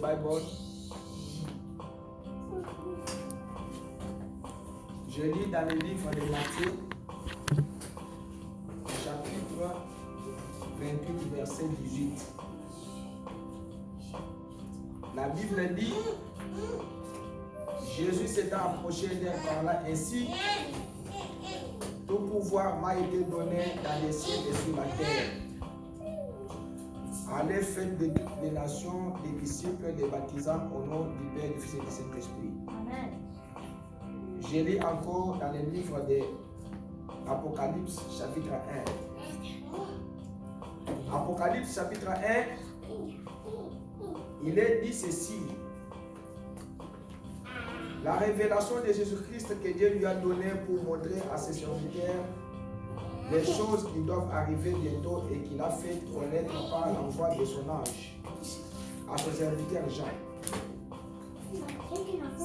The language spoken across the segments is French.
Bible. Je lis dans le livre de Matthieu, chapitre 28, verset 18. La Bible dit, Jésus s'étant approché d'eux parla ainsi, tout pouvoir m'a été donné dans les cieux et sur la terre. Allez, faites de toutes les nations des disciples, les baptisant au nom du Père, du Fils et du Saint-Esprit. Amen. Je lis encore dans le livre de Apocalypse, chapitre 1. Apocalypse, chapitre 1, il est dit ceci. La révélation de Jésus-Christ que Dieu lui a donnée pour montrer à ses serviteurs les choses qui doivent arriver bientôt et qu'il a fait connaître par l'envoi de son ange à son serviteur Jean.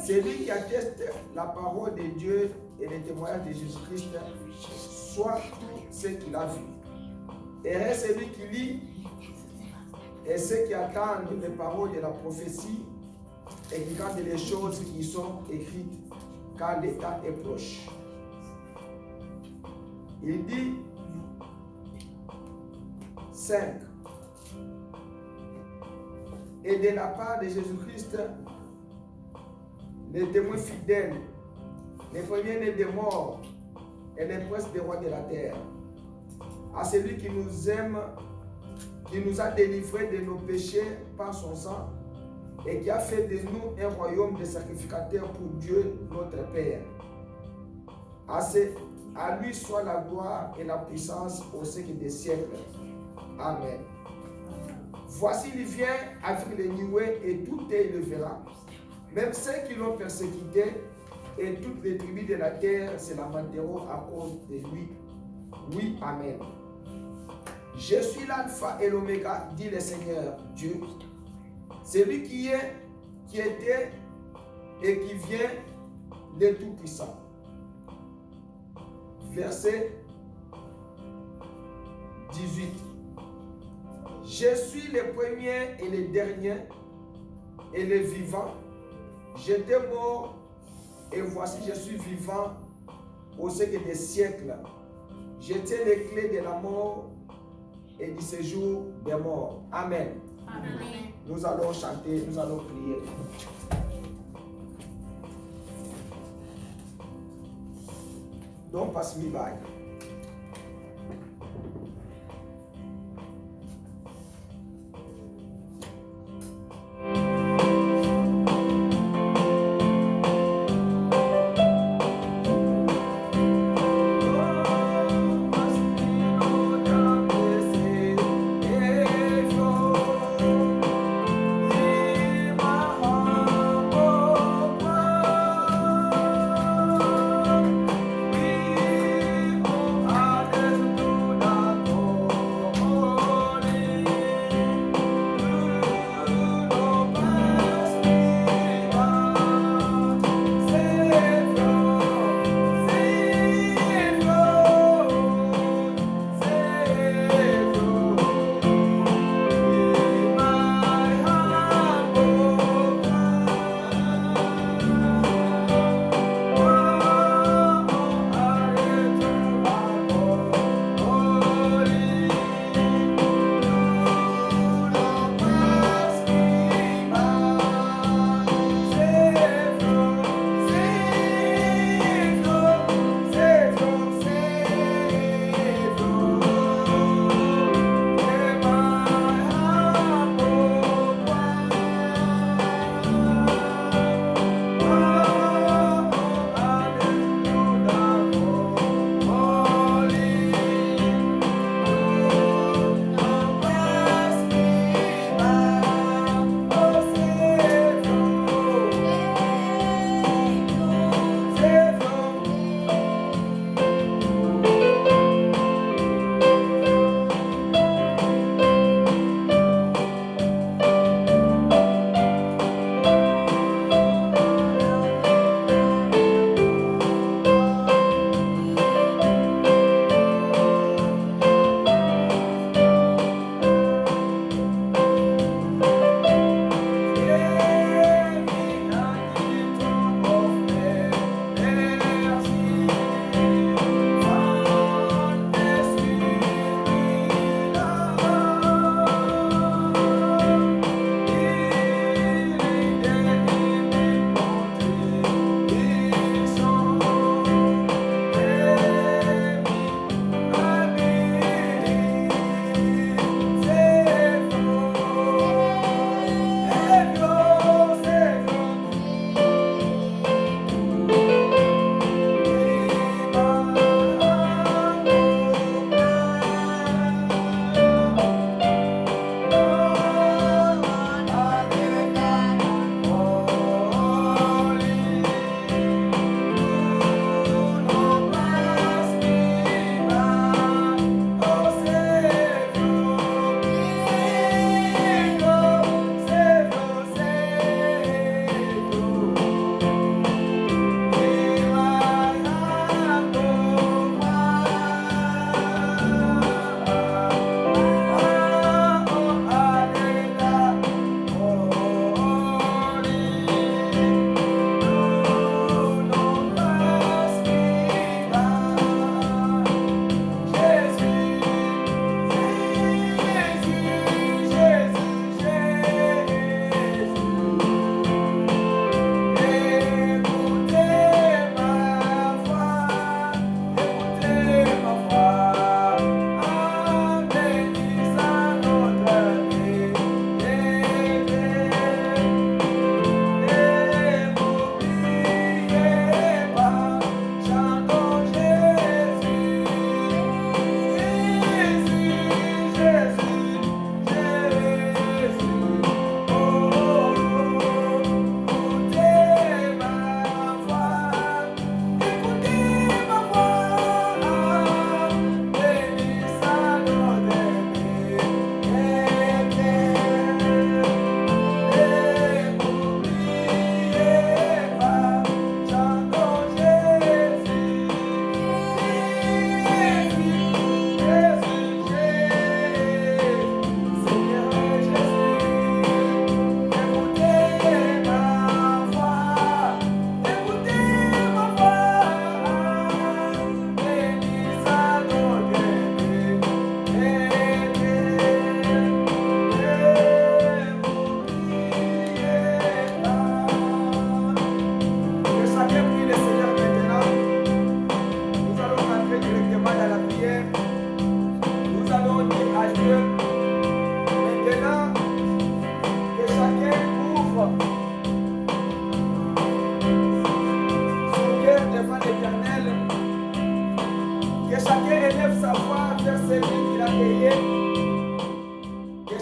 C'est lui qui atteste la parole de Dieu et les témoignages de Jésus-Christ, soit tout ce qu'il a vu. Et celui qui lit et ceux qui attendent les paroles de la prophétie et qui gardent les choses qui sont écrites, car le temps est proche. Il dit 5. Et de la part de Jésus-Christ, les témoins fidèles, les premiers-nés des morts et les princes des rois de la terre, à celui qui nous aime, qui nous a délivrés de nos péchés par son sang et qui a fait de nous un royaume de sacrificateurs pour Dieu notre Père. À lui soit la gloire et la puissance au siècle des siècles. Amen. Voici, il vient avec les nuées et tout élevera. Même ceux qui l'ont persécuté et toutes les tribus de la terre se lamenteront à cause de lui. Oui, Amen. Je suis l'alpha et l'oméga, dit le Seigneur Dieu. Celui qui est, qui était et qui vient, le Tout-Puissant. Verset 18. Je suis le premier et le dernier et le vivant. J'étais mort et voici je suis vivant au siècle des siècles. Je tiens les clés de la mort et du séjour des morts. Amen. Amen. Nous allons chanter, nous allons prier. Don't pass me by.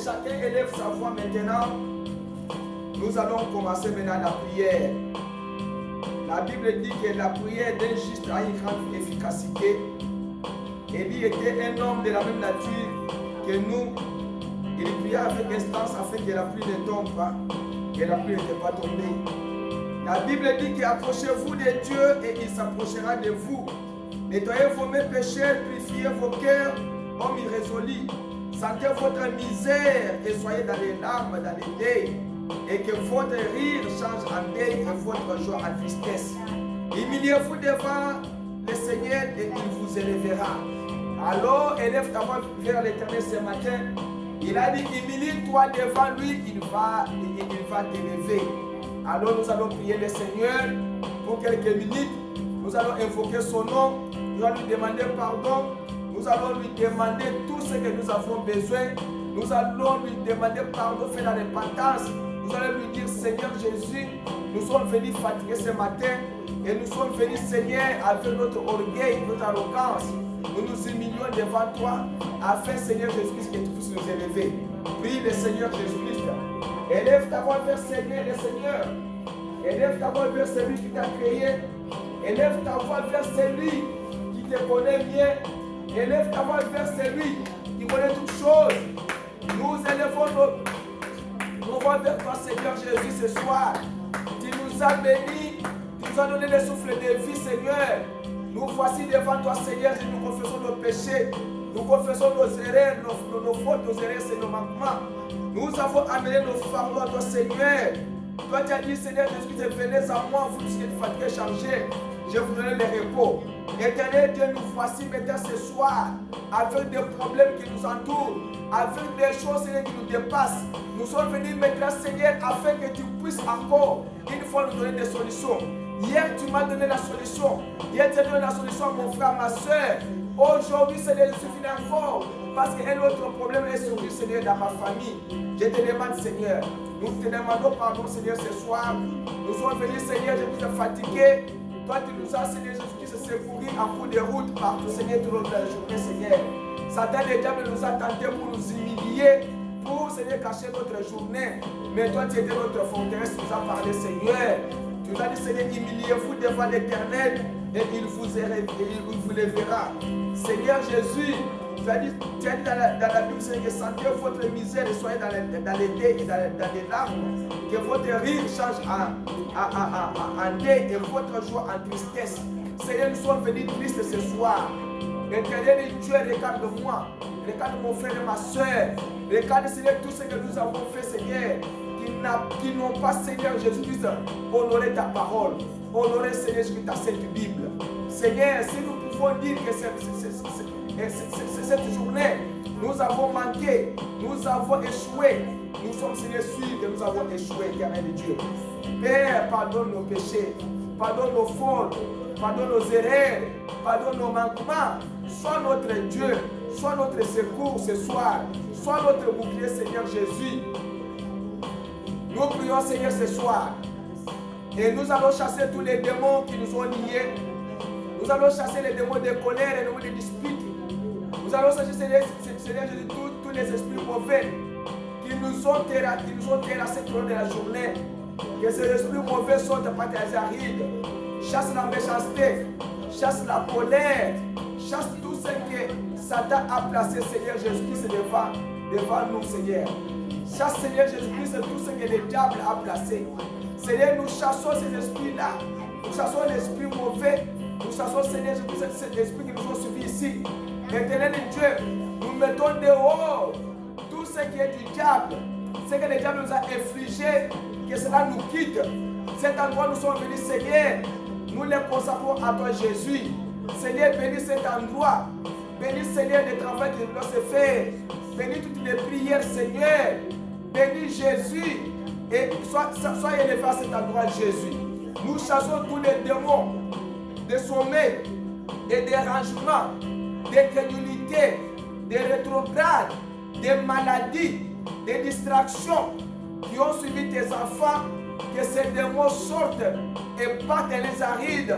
chacun élève sa voix maintenant, nous allons commencer maintenant la prière. La Bible dit que la prière d'un juste a une grande efficacité. Élie était un homme de la même nature que nous. Il pria avec instance afin que la pluie ne tombe pas, que la pluie n'était pas tombée. La Bible dit qu'approchez-vous de Dieu et il s'approchera de vous. Nettoyez vos mains pécheurs, purifiez vos cœurs, hommes irrésolus. Sentez votre misère et soyez dans les larmes, dans les deuils. Et que votre rire change en deuil et votre joie en tristesse. Humiliez-vous devant le Seigneur et il vous élèvera. Alors élève ta voix vers l'Éternel ce matin. Il a dit, humilie-toi devant lui, il va t'élever. Alors nous allons prier le Seigneur pour quelques minutes. Nous allons invoquer son nom. Nous allons lui demander pardon. Nous allons lui demander tout ce que nous avons besoin. Nous allons lui demander pardon, faire la repentance. Nous allons lui dire, Seigneur Jésus, nous sommes venus fatigués ce matin. Et nous sommes venus, Seigneur, avec notre orgueil, notre arrogance. Nous nous humilions devant toi, afin, Seigneur Jésus-Christ, que tu puisses nous élever. Prie le Seigneur Jésus-Christ. Élève ta voix vers Seigneur, le Seigneur. Élève ta voix vers celui qui t'a créé. Élève ta voix vers celui qui te connaît bien. Élève ta voix vers celui qui connaît toutes choses. Nous élevons nos voix vers toi, Seigneur Jésus, ce soir. Tu nous as bénis, tu nous as donné le souffle de vie, Seigneur. Nous voici devant toi, Seigneur, et nous confessons nos péchés. Nous confessons nos erreurs, nos fautes, nos erreurs et nos manquements. Nous avons amené nos fardeaux à toi, Seigneur. Toi, tu as dit, Seigneur Jésus, venez à moi, vous qui êtes fatigués, chargés. Je vous donne le repos. Éternel Dieu, nous voici maintenant ce soir avec des problèmes qui nous entourent, avec des choses, Seigneur, qui nous dépassent. Nous sommes venus maintenant, Seigneur, afin que tu puisses encore une fois nous donner des solutions. Hier, tu m'as donné la solution. Hier, tu as donné la solution à mon frère, ma soeur. Aujourd'hui, Seigneur, je suis fini encore. Parce qu'un autre problème est survenu, Seigneur, dans ma famille. Je te demande, Seigneur. Nous te demandons pardon, Seigneur, ce soir. Nous sommes venus, Seigneur, je suis fatigué. Toi, tu nous as, Seigneur Jésus-Christ, secouru en cours de route partout, Seigneur, toute la journée, Seigneur. Satan, le diable nous a tenté pour nous humilier, pour, Seigneur, cacher notre journée. Mais toi, tu étais notre forteresse, tu nous as parlé, Seigneur. Tu nous as dit, Seigneur, humiliez-vous devant l'Éternel et il vous lèvera. Seigneur Jésus, tu as dit dans la Bible, Seigneur, que sentez votre misère et soyez dans les deuils et dans les larmes. Que votre rire change en deuil et votre joie en tristesse. Seigneur, nous sommes venus tristes ce soir. Éternel Dieu, regarde-moi. Regarde mon frère et ma soeur. Regarde, Seigneur, tout ce que nous avons fait, Seigneur. Qui n'ont pas, Seigneur Jésus-Christ, honoré ta parole. Honoré, Seigneur Jésus-Christ, ta sainte Bible. Seigneur, si nous pouvons dire que cette journée, nous avons manqué, nous avons échoué. Nous sommes, Seigneur, sûrs que nous avons échoué, éternel de Dieu. Père, pardonne nos péchés, pardonne nos fautes, pardonne nos erreurs, pardonne nos manquements. Sois notre Dieu, sois notre secours ce soir, sois notre bouclier, Seigneur Jésus. Nous prions, Seigneur, ce soir. Et nous allons chasser tous les démons qui nous ont liés. Nous allons chasser les démons de colère et les démons de dispute. Nous allons chasser, Seigneur Jésus, tous les esprits mauvais qui nous ont terrassés tout au long de la journée. Que ces esprits mauvais sortent par tes arides. Chasse la méchanceté, chasse la colère, chasse tout ce que Satan a placé, Seigneur Jésus-Christ, devant nous, Seigneur. Chasse, Seigneur Jésus-Christ, tout ce que le diable a placé. Seigneur, nous chassons ces esprits-là. Nous chassons l'esprit mauvais. Nous chassons, Seigneur Jésus-Christ, cet esprit qui nous ont suivis ici. Éternel Dieu, nous mettons dehors tout ce qui est du diable. Ce que le diable nous a infligé, que cela nous quitte. Cet endroit, nous sommes venus, Seigneur. Nous les consacrons à toi, Jésus. Seigneur, bénis cet endroit. Bénis, Seigneur, le travail qui doit se faire. Bénis toutes les prières, Seigneur. Bénis Jésus. Et sois élevé à cet endroit, Jésus. Nous chassons tous les démons de sommeil, de dérangement, d'incrédulité, de rétrograde, de maladies, de distractions qui ont suivi tes enfants. Que ces démons sortent et partent les arides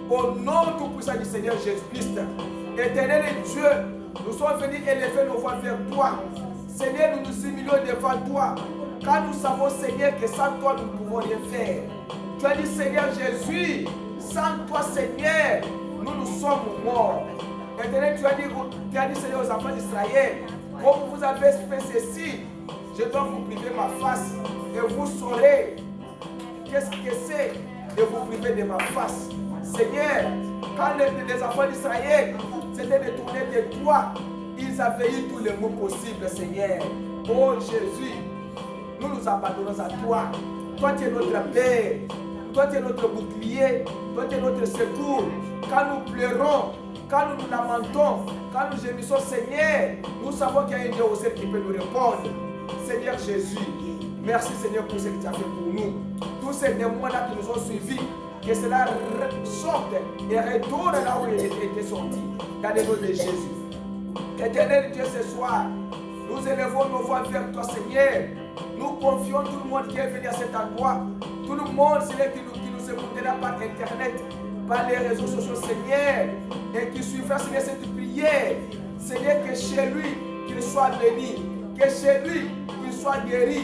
au nom tout-puissant du Seigneur Jésus-Christ. Éternel Dieu, nous sommes venus élever nos voix vers toi. Seigneur, nous nous humilions devant toi. Car nous savons, Seigneur, que sans toi, nous ne pouvons rien faire. Tu as dit, Seigneur Jésus, sans toi, Seigneur, nous sommes morts. Éternel, tu as dit, Seigneur, aux enfants d'Israël, comme vous avez fait ceci, je dois vous priver ma face et vous saurez qu'est-ce que c'est de vous priver de ma face. Seigneur, quand les enfants d'Israël s'étaient détournés de toi, ils avaient eu tous les maux possibles, Seigneur. Oh Jésus, nous nous abandonnons à toi. Toi, tu es notre Père. Toi, tu es notre bouclier. Toi, tu es notre secours. Quand nous pleurons, quand nous nous lamentons, quand nous gémissons, Seigneur, nous savons qu'il y a un Dieu au ciel qui peut nous répondre. Seigneur Jésus, merci Seigneur pour ce que tu as fait pour nous. Tous ces démons-là qui nous ont suivis, que cela sorte et retourne là où il était sorti, dans le nom de Jésus. Éternel Dieu, ce soir, nous élevons nos voix vers toi, Seigneur. Nous confions tout le monde qui est venu à cet endroit. Tout le monde, Seigneur, qui nous écoutera par Internet, par les réseaux sociaux, Seigneur, et qui suivra, Seigneur, cette prière. Seigneur, que chez lui, qu'il soit béni. Que chez lui, qu'il soit guéri.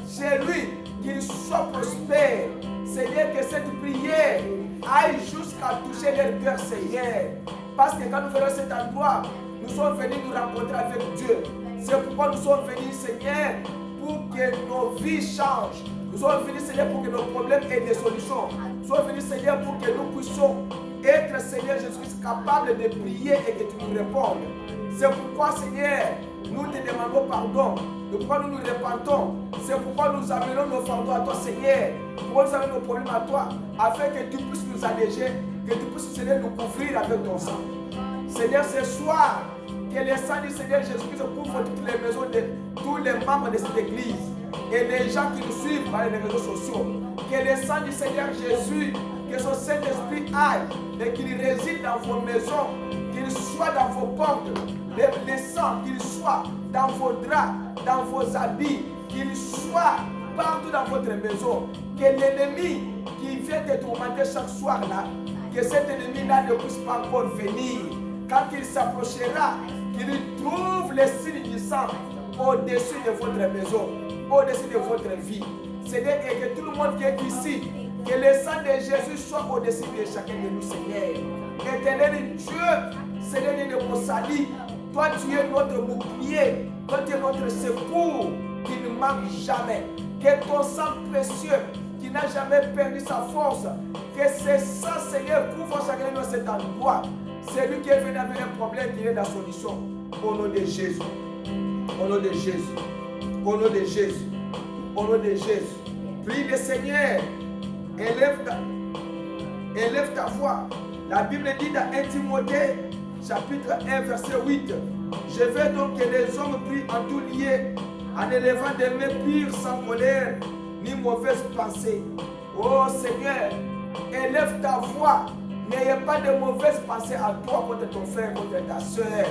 Chez lui, qu'il soit prospère. Seigneur, que cette prière aille jusqu'à toucher leur cœur, Seigneur. Parce que quand nous venons à cet endroit, nous sommes venus nous rencontrer avec Dieu. C'est pourquoi nous sommes venus, Seigneur, pour que nos vies changent. Nous sommes venus, Seigneur, pour que nos problèmes aient des solutions. Nous sommes venus, Seigneur, pour que nous puissions être, Seigneur Jésus-Christ, capables de prier et que tu nous répondes. C'est pourquoi, Seigneur, nous te demandons pardon. C'est pourquoi nous nous repentons. C'est pourquoi nous amenons nos fardeaux à toi, Seigneur. Pour nous amener nos problèmes à toi, afin que tu puisses nous alléger, que tu puisses, Seigneur, nous couvrir avec ton sang. Seigneur, ce soir, que le sang du Seigneur Jésus-Christ couvre toutes les maisons de tous les membres de cette église et les gens qui nous suivent par les réseaux sociaux. Que le sang du Seigneur Jésus, que son Saint-Esprit aille et qu'il réside dans vos maisons, qu'il soit dans vos portes, le sang, qu'il soit dans vos draps, dans vos habits, qu'il soit partout dans votre maison. Que l'ennemi qui vient te tourmenter chaque soir là, que cet ennemi-là ne puisse pas encore venir. Quand il s'approchera, qu'il trouve les signes du sang au-dessus de votre maison, au-dessus de votre vie. Seigneur, et que tout le monde qui est ici, que le sang de Jésus soit au-dessus de chacun de nous, Seigneur. Éternel Dieu, Seigneur de mon salut, toi tu es notre bouclier, toi tu es notre secours qui ne manque jamais. Que ton sang précieux, qui n'a jamais perdu sa force, que ce sang, Seigneur, couvre chacun de nous cet endroit. C'est lui qui est venu avec un problème, qui est la solution. Au nom de Jésus. Au nom de Jésus. Au nom de Jésus. Au nom de Jésus. Prie le Seigneur. Élève ta voix. La Bible dit dans 1 Timothée, chapitre 1, verset 8. Je veux donc que les hommes prient en tout lieu, en élevant des mains pures, sans colère, ni mauvaise pensée. Oh Seigneur, élève ta voix. N'ayez pas de mauvaises pensées à toi contre ton frère, contre ta soeur.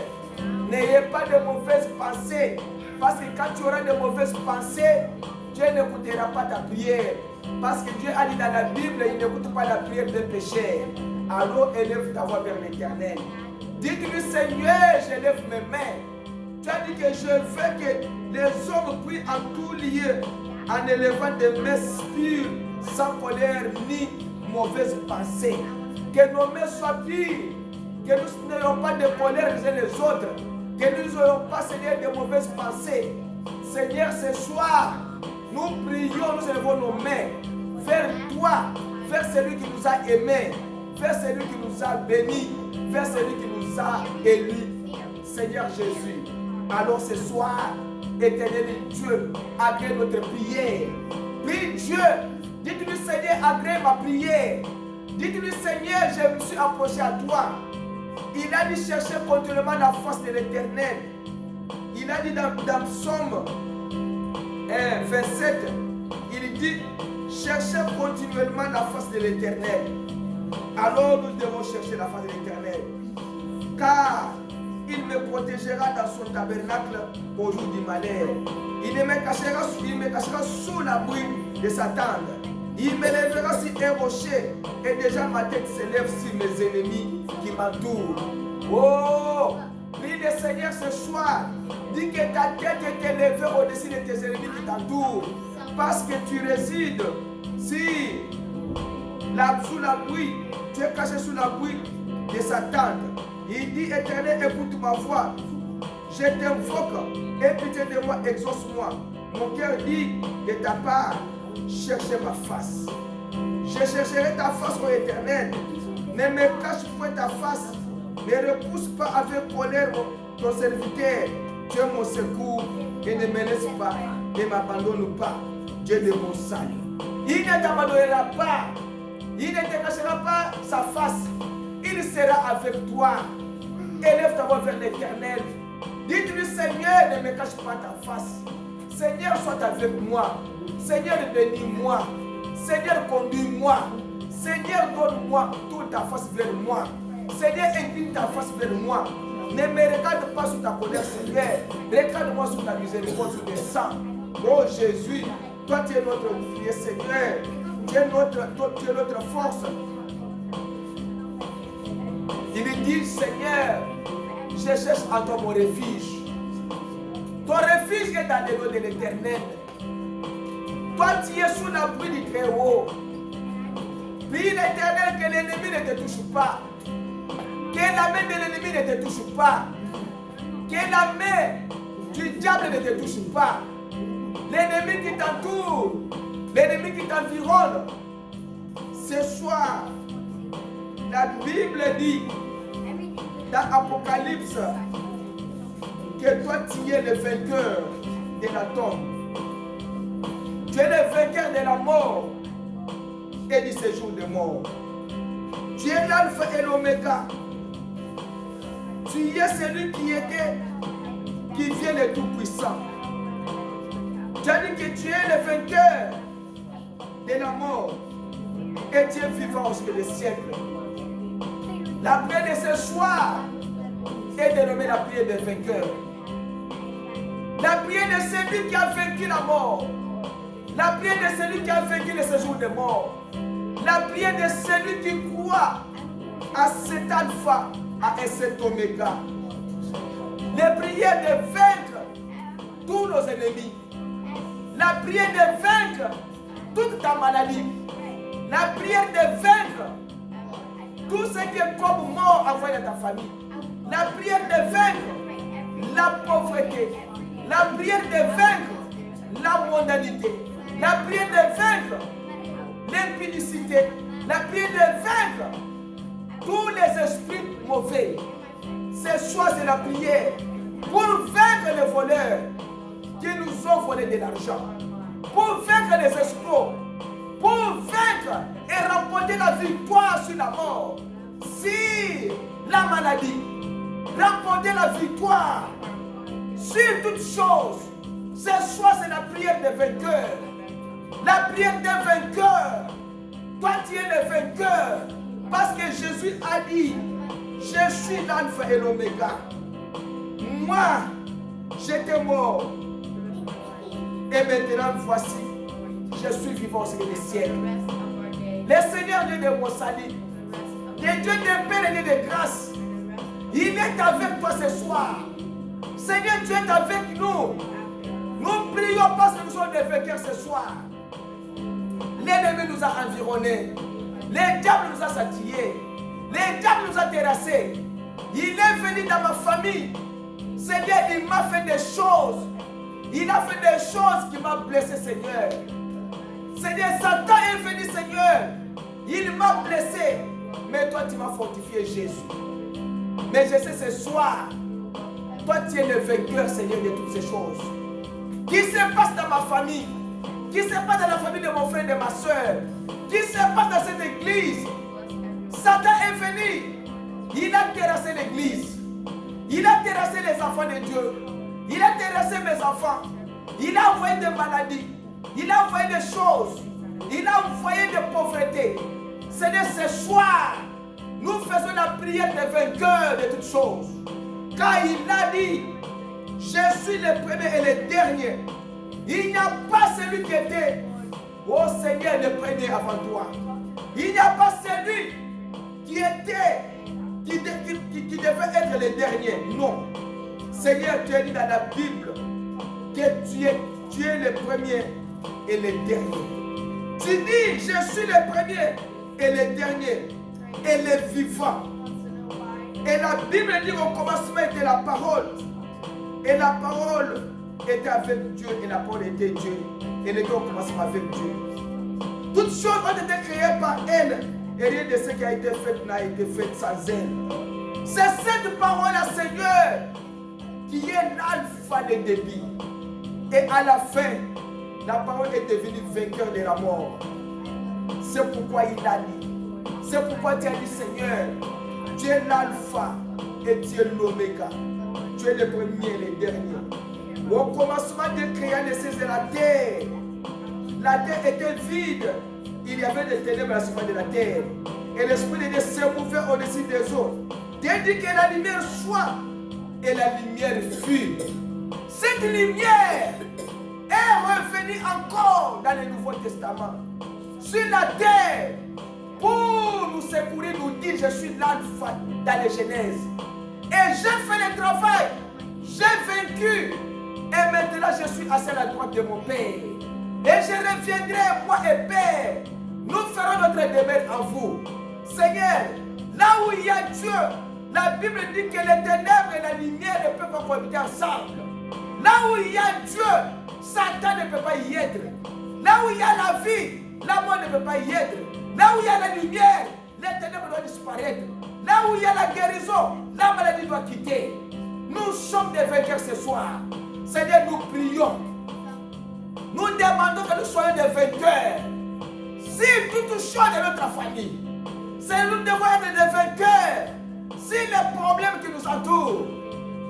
N'ayez pas de mauvaises pensées. Parce que quand tu auras de mauvaises pensées, Dieu n'écoutera pas ta prière. Parce que Dieu a dit dans la Bible, il n'écoute pas la prière d'un pécheur. Alors élève ta voix vers l'Éternel. Dites-lui, Seigneur, j'élève mes mains. Tu as dit que je veux que les hommes prient en tout lieu, en élevant des mains pures, sans colère ni mauvaise pensée. Que nos mains soient pures, que nous n'ayons pas de colère les uns les autres, que nous n'ayons pas, Seigneur, de mauvaises pensées. Seigneur, ce soir, nous prions, nous élevons nos mains vers toi, vers celui qui nous a aimés, vers celui qui nous a bénis, vers celui qui nous a élus. Seigneur Jésus, alors ce soir, éternel Dieu, agrée notre prière. Prie Dieu, dites-lui, Seigneur, agrée ma prière. Dites-lui, Seigneur, je me suis approché à toi. Il a dit chercher continuellement la face de l'Éternel. Il a dit dans Psaume 27, il dit chercher continuellement la face de l'Éternel. Alors nous devons chercher la face de l'Éternel. Car il me protégera dans son tabernacle au jour du malheur. Il me cachera sous l'abri de sa tente. Il me lèvera sur un rocher et déjà ma tête s'élève sur mes ennemis qui m'entourent. Oh, prie Dis le Seigneur ce soir. Dis que ta tête est élevée au-dessus de tes ennemis qui t'entourent. Parce que tu résides sous la pluie. Tu es caché sous la pluie de sa tente. Il dit, Éternel, écoute ma voix. Je t'invoque. Aie pitié de moi, exauce-moi. Mon cœur dit de ta part, cherchez ma face. Je chercherai ta face, ô Éternel. Ne me cache point ta face. Ne repousse pas avec colère ton serviteur. Tu es mon secours et ne me laisse pas. Ne m'abandonne pas. Dieu de mon salut. Il ne t'abandonnera pas. Il ne te cachera pas sa face. Il sera avec toi. Élève ta voix vers l'Éternel. Dites-lui, Seigneur, ne me cache pas ta face. Seigneur, sois avec moi. Seigneur, bénis-moi. Seigneur, conduis-moi. Seigneur, donne-moi toute ta face vers moi. Seigneur, incline ta face vers moi. Ne me regarde pas sous ta colère, Seigneur. Regarde-moi sous ta miséricorde, sous tes sangs. Oh Jésus, toi tu es notre bouclier, Seigneur. Tu es notre force. Il dit, Seigneur, je cherche en toi mon refuge. Ton refuge est dans les eaux de l'Éternel. Toi, tu es sous l'abri du Très-Haut. Prie l'Éternel que l'ennemi ne te touche pas. Que la main de l'ennemi ne te touche pas. Que la main du diable ne te touche pas. L'ennemi qui t'entoure, l'ennemi qui t'environne. Ce soir, la Bible dit dans Apocalypse que toi tu es le vainqueur de la tombe. Tu es le vainqueur de la mort et du séjour de mort. Tu es l'alpha et l'oméga. Tu es celui qui vient le tout-puissant. Tu as dit que tu es le vainqueur de la mort et tu es vivant jusqu'à des siècles. La prière de ce soir est dénommée la prière des vainqueurs. La prière de celui qui a vaincu la mort. La prière de celui qui a vaincu le séjour de mort. La prière de celui qui croit à cet alpha, à cet oméga. La prière de vaincre tous nos ennemis. La prière de vaincre toute ta maladie. La prière de vaincre tout ce qui est comme mort envoyé à ta famille. La prière de vaincre la pauvreté. La prière de vaincre la mondanité. La prière de vaincre l'impudicité. La prière de vaincre tous les esprits mauvais. Ce soir, c'est la prière pour vaincre les voleurs qui nous ont volé de l'argent. Pour vaincre les escrocs. Pour vaincre et remporter la victoire sur la mort. Sur la maladie. Remporter la victoire sur toutes choses. Ce soir, c'est la prière des vainqueurs. La prière des vainqueurs. Toi, tu es le vainqueur. Parce que Jésus a dit, je suis l'alpha et l'oméga. Moi, j'étais mort. Et maintenant, voici, je suis vivant sur les siècles. Le Seigneur Dieu de mon salut, le Dieu de paix et de grâce, il est avec toi ce soir. Seigneur, tu es avec nous. Nous prions parce que nous sommes des vainqueurs ce soir. L'ennemi nous a environnés. Le diable nous a satillés. Le diable nous a terrassés. Il est venu dans ma famille. Seigneur, il m'a fait des choses. Il a fait des choses qui m'ont blessé, Seigneur. Seigneur, Satan est venu, Seigneur. Il m'a blessé. Mais toi, tu m'as fortifié, Jésus. Mais je sais ce soir, toi, tu es le vainqueur, Seigneur, de toutes ces choses. Qui se passe dans ma famille? Qui se passe dans la famille de mon frère et de ma soeur? Qui se passe dans cette église? Satan est venu. Il a terrassé l'église. Il a terrassé les enfants de Dieu. Il a terrassé mes enfants. Il a envoyé des maladies. Il a envoyé des choses. Il a envoyé des pauvretés. Seigneur, ce soir, nous faisons la prière des vainqueurs de toutes choses. Car il a dit, je suis le premier et le dernier. Il n'y a pas celui qui était, oh Seigneur, le premier avant toi. Il n'y a pas celui qui était, qui devait être le dernier. Non. Seigneur, tu as dit dans la Bible que tu es le premier et le dernier. Tu dis, je suis le premier et le dernier et le vivant. Et la Bible dit au commencement était la parole. Et la parole était avec Dieu et la parole était Dieu. Et le Dieu au commencement avec Dieu. Toutes choses ont été créées par elle. Et rien de ce qui a été fait n'a été fait sans elle. C'est cette parole-là, Seigneur, qui est l'alpha des débits. Et à la fin, la parole est devenue vainqueur de la mort. C'est pourquoi il a dit. C'est pourquoi tu as dit, Seigneur, tu es l'alpha et tu es l'oméga. Tu es le premier et le dernier. Au commencement de créer les cieux de la terre était vide. Il y avait des ténèbres à la surface de la terre. Et l'Esprit de Dieu se mouvait au-dessus des eaux. Dieu dit que la lumière soit. Et la lumière fut. Cette lumière est revenue encore dans le Nouveau Testament. Sur la terre. Pour nous secourir, nous dire je suis l'alpha dans les Genèses. Et j'ai fait le travail. J'ai vaincu. Et maintenant je suis assis à la droite de mon Père. Et je reviendrai, moi et Père. Nous ferons notre demeure en vous. Seigneur, là où il y a Dieu, la Bible dit que les ténèbres et la lumière ne peuvent pas cohabiter ensemble. Là où il y a Dieu, Satan ne peut pas y être. Là où il y a la vie, la mort ne peut pas y être. Là où il y a la lumière, les ténèbres doivent disparaître. Là où il y a la guérison, la maladie doit quitter. Nous sommes des vainqueurs ce soir. Seigneur, nous prions. Nous demandons que nous soyons des vainqueurs. Si tout chose de notre famille, c'est nous devons être des vainqueurs. Si les problèmes qui nous entourent,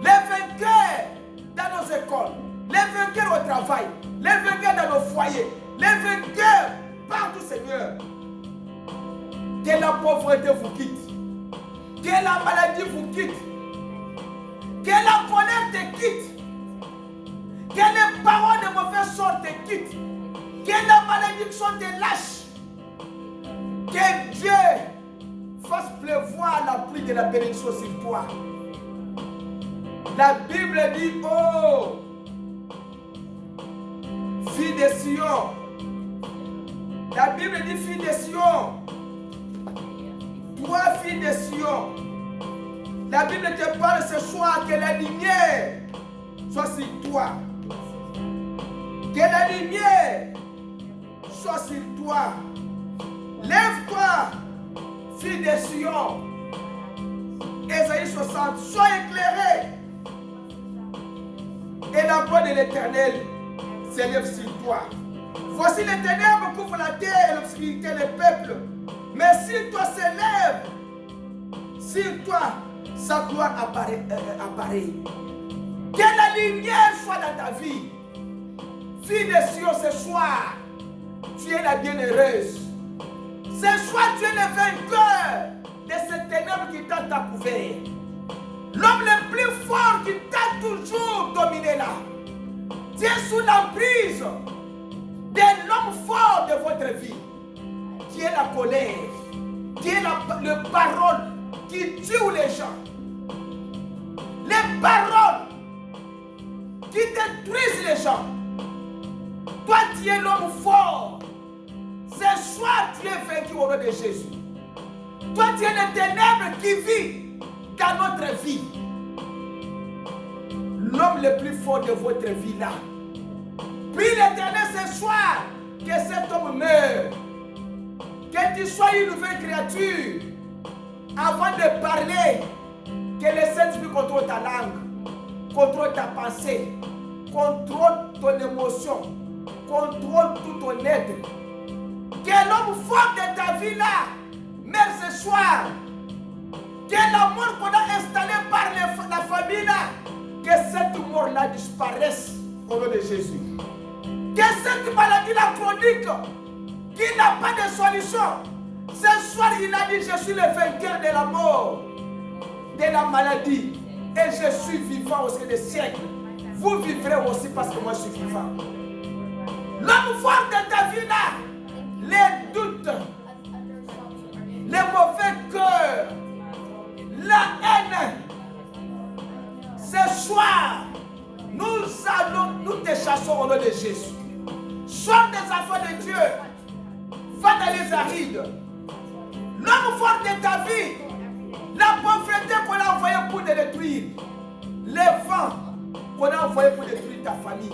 les vainqueurs dans nos écoles, les vainqueurs au travail, les vainqueurs dans nos foyers, les vainqueurs partout, Seigneur. Que la pauvreté vous quitte, que la maladie vous quitte, que la colère te quitte, que les paroles de mauvais sort te quittent, que la malédiction te lâche, que Dieu fasse pleuvoir la pluie de la bénédiction sur toi. La Bible dit, oh, fille de Sion. La Bible dit, fille de Sion. Toi, fille de Sion. La Bible te parle ce soir que la lumière soit sur toi. Que la lumière soit sur toi. Lève-toi, fille de Sion. Ésaïe 60, sois éclairé. Et la voix de l'Éternel s'élève sur toi. Voici les ténèbres couvrent la terre et l'obscurité les peuples. Mais si toi s'élève, sur toi, sa gloire apparaît. Que la lumière soit dans ta vie. Fille de Sion, ce soir, tu es la bienheureuse. Ce soir, tu es le vainqueur de ces ténèbres qui t'a couvert. L'homme le plus fort qui t'a toujours dominé là. Tu es sous l'emprise de l'homme fort de votre vie. Qui est la colère, qui est la parole qui tue les gens. Les paroles qui détruisent les gens. Toi, tu es l'homme fort. Ce soir, tu es vaincu au nom de Jésus. Toi, tu es le ténèbre qui vit dans notre vie. L'homme le plus fort de votre vie là. Prie l'Éternel ce soir que cet homme meure. Que tu sois une nouvelle créature. Avant de parler, que le Saint-Esprit contrôle ta langue, contrôle ta pensée, contrôle ton émotion, contrôle tout ton être. Que l'homme fort de ta vie là, même ce soir, que l'amour qu'on a installé par la famille là, que cette mort là disparaisse au nom de Jésus. Que cette maladie là chronique, qui n'a pas de solution, ce soir il a dit je suis le vainqueur de la mort, de la maladie, et je suis vivant au sein des siècles. Vous vivrez aussi parce que moi je suis vivant. L'homme fort de ta vie là, les doutes, les mauvais cœurs, la haine, ce soir, au nom de Jésus. Sois des enfants de Dieu. Va dans les arides. L'homme fort de ta vie. La pauvreté qu'on a envoyée pour te détruire. Les vents qu'on a envoyés pour détruire ta famille.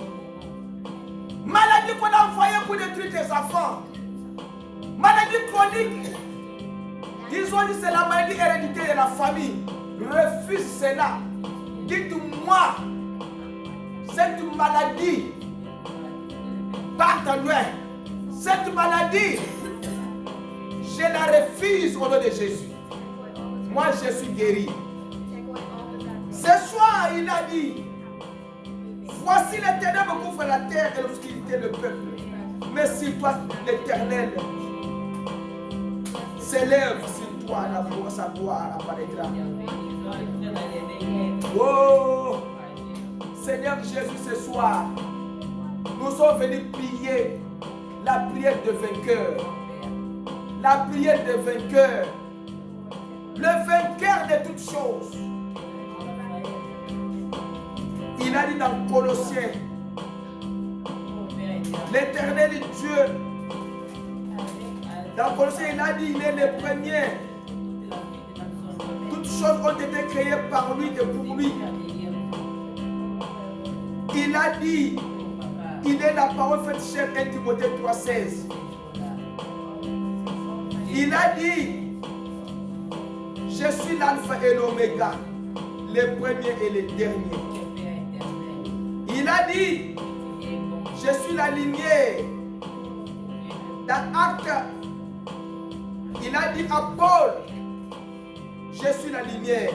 Maladie qu'on a envoyée pour détruire tes enfants. Maladie chronique. Ils ont dit c'est la maladie héréditaire de la famille. Refuse cela. Dites-moi, cette maladie, parte loin. Cette maladie, je la refuse au nom de Jésus. Moi, je suis guéri. Ce soir, il a dit, voici les ténèbres couvrent la terre et l'obscurité le peuple. Mais si toi, l'Éternel, s'élève sur toi, sa gloire apparaîtra. Oh, Seigneur Jésus, ce soir, nous sommes venus prier la prière de vainqueur. La prière de vainqueur. Le vainqueur de toutes choses. Il a dit dans Colossiens, l'Éternel Dieu, dans Colossiens, il a dit, il est le premier. Toutes choses ont été créées par lui et pour lui. Il a dit, il est la parole faite chair, 1 Timothée 3,16. Il a dit, je suis l'alpha et l'oméga, le premier et le dernier. Il a dit, je suis la lignée. Dans Acte, il a dit à Paul, je suis la lumière.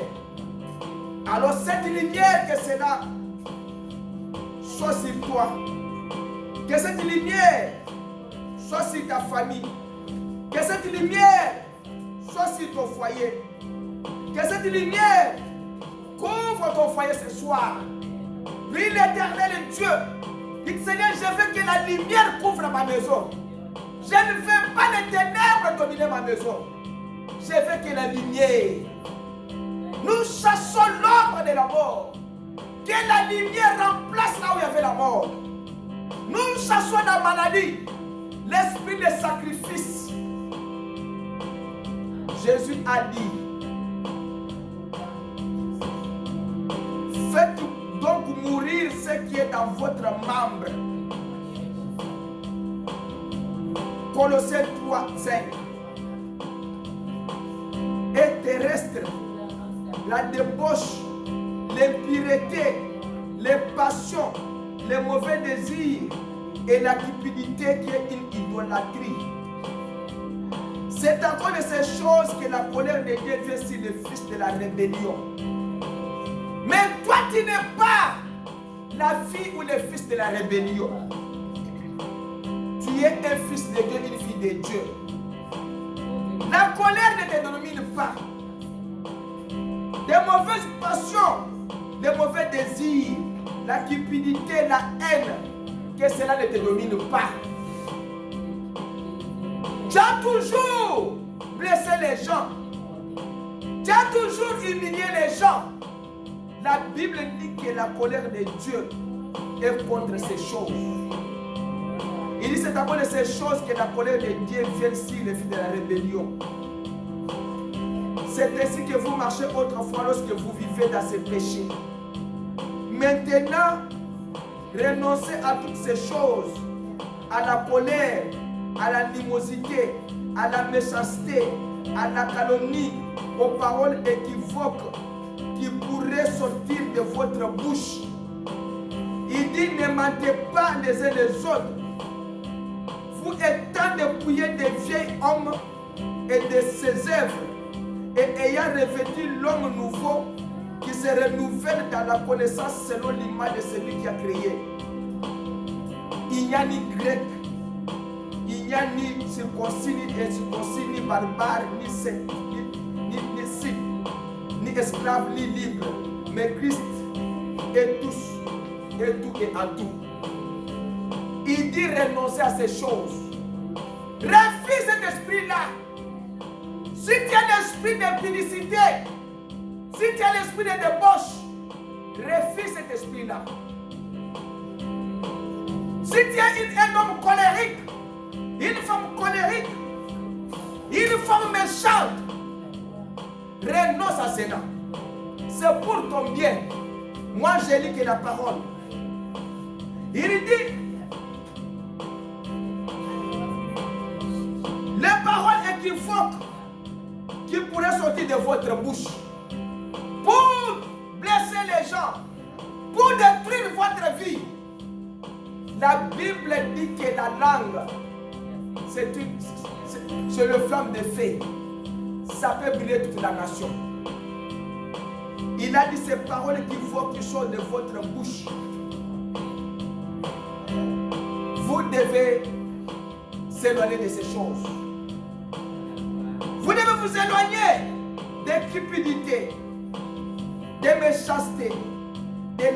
Alors cette lumière, que cela soit sur toi. Que cette lumière soit sur ta famille. Que cette lumière soit sur ton foyer. Que cette lumière couvre ton foyer ce soir. Lui, l'Éternel Dieu, dit Seigneur, je veux que la lumière couvre ma maison. Je ne veux pas les ténèbres dominer ma maison. Je veux que la lumière. Nous chassons l'ombre de la mort. Que la lumière remplace là où il y avait la mort. Nous chassons la maladie. L'esprit de sacrifice. Jésus a dit, faites donc mourir ce qui est dans votre membre. Colossiens 3, 5. Et terrestre, la débauche, l'impureté, les passions, les mauvais désirs et la cupidité qui est une idolâtrie. C'est encore de ces choses que la colère de Dieu vient sur le fils de la rébellion. Mais toi, tu n'es pas la fille ou le fils de la rébellion. Tu es un fils de Dieu, une fille de Dieu. La colère ne te domine pas. Des mauvaises passions, des mauvais désirs, la cupidité, la haine, que cela ne te domine pas. Tu as toujours blessé les gens. Tu as toujours humilié les gens. La Bible dit que la colère de Dieu est contre ces choses. Il dit c'est à cause de ces choses que la colère de Dieu vient sur les filles de la rébellion. C'est ainsi que vous marchez autrefois lorsque vous vivez dans ces péchés. Maintenant, renoncez à toutes ces choses, à la colère, à l'animosité, à la méchanceté, à la calomnie, aux paroles équivoques qui pourraient sortir de votre bouche. Il dit, ne mentez pas les uns les autres. Vous étant dépouillés des vieils hommes et de ses œuvres, et ayant revêtu l'homme nouveau qui se renouvelle dans la connaissance selon l'image de celui qui a créé. Il n'y a ni grec, il n'y a ni circoncis, ni incirconcis, ni barbare, ni scythe, ni esclave, ni libre, mais Christ est tous, et tout et en tout. Il dit renoncer à ces choses. Refuse cet esprit-là. Si tu as l'esprit d'impudicité, si tu as l'esprit de débauche, refuse cet esprit-là. Si tu es un homme colérique, une femme colérique, une femme méchante, renonce à cela. C'est pour ton bien. Moi, j'ai lu que la parole. Il dit, les paroles équivoques qui pourraient sortir de votre bouche pour blesser les gens, pour détruire votre vie. La Bible dit que la langue, c'est le flamme de feu. Ça peut brûler toute la nation. Il a dit ces paroles qui sortent de votre bouche. Vous devez s'éloigner de ces choses. Vous devez vous éloigner de cupidité, de méchanceté, de